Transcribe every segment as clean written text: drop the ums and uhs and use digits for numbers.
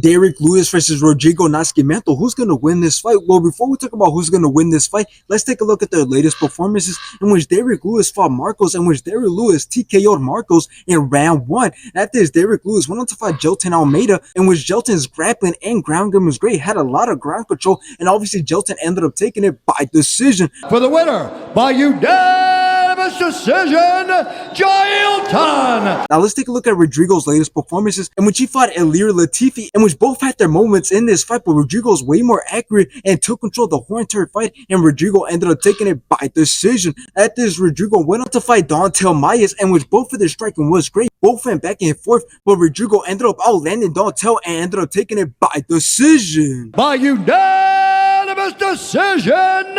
Derrick Lewis versus Rodrigo Nascimento. Who's going to win this fight? Well, before we talk about who's going to win this fight, let's take a look at their latest performances in which Derrick Lewis fought Marcos, in which Derrick Lewis TKO'd Marcos in round 1. After this, Derrick Lewis went on to fight Jelton Almeida, in which Jelton's grappling and ground game was great, had a lot of ground control, and obviously Jelton ended up taking it by decision. For the winner, by unanimous decision, Jelton! Now let's take a look at Rodrigo's latest performances, in which he fought Ilir Latifi, in which both had their moments in this fight, but Rodrigo's way more accurate and took control of the whole entire fight, and Rodrigo ended up taking it by decision. After this, Rodrigo went on to fight Dontel Mayes, in which both of their striking was great. Both went back and forth, but Rodrigo ended up outlanding Dontel and ended up taking it by decision. By unanimous decision,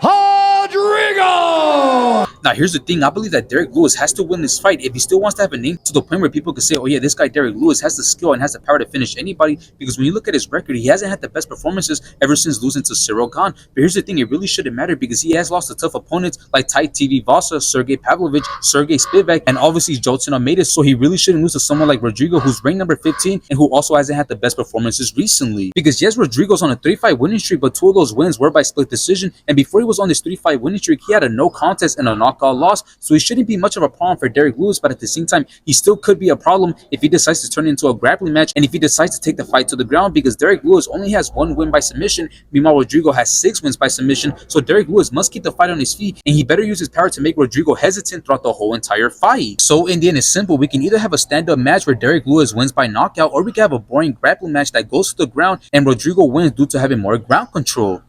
Rodrigo! Now, here's the thing. I believe that Derrick Lewis has to win this fight if he still wants to have a name to the point where people can say, oh yeah, this guy Derrick Lewis has the skill and has the power to finish anybody, because when you look at his record, he hasn't had the best performances ever since losing to Cyril Gane. But here's the thing. It really shouldn't matter because he has lost to tough opponents like Tai TV Vasa, Sergey Pavlovich, Sergey Spivak, and obviously Jelton Almeida. So he really shouldn't lose to someone like Rodrigo, who's ranked number 15 and who also hasn't had the best performances recently. Because yes, Rodrigo's on a 3-fight winning streak, but 2 of those wins were by split decision. And before he was on this 3-fight winning streak, he had a no contest and a knockout loss. So he shouldn't be much of a problem for Derrick Lewis, but at the same time, he still could be a problem if he decides to turn it into a grappling match and if he decides to take the fight to the ground, because Derrick Lewis only has 1 win by submission, meanwhile Rodrigo has 6 wins by submission. So Derrick Lewis must keep the fight on his feet, and he better use his power to make Rodrigo hesitant throughout the whole entire fight. So in the end, it's simple. We can either have a stand-up match where Derrick Lewis wins by knockout, or we can have a boring grappling match that goes to the ground and Rodrigo wins due to having more ground control.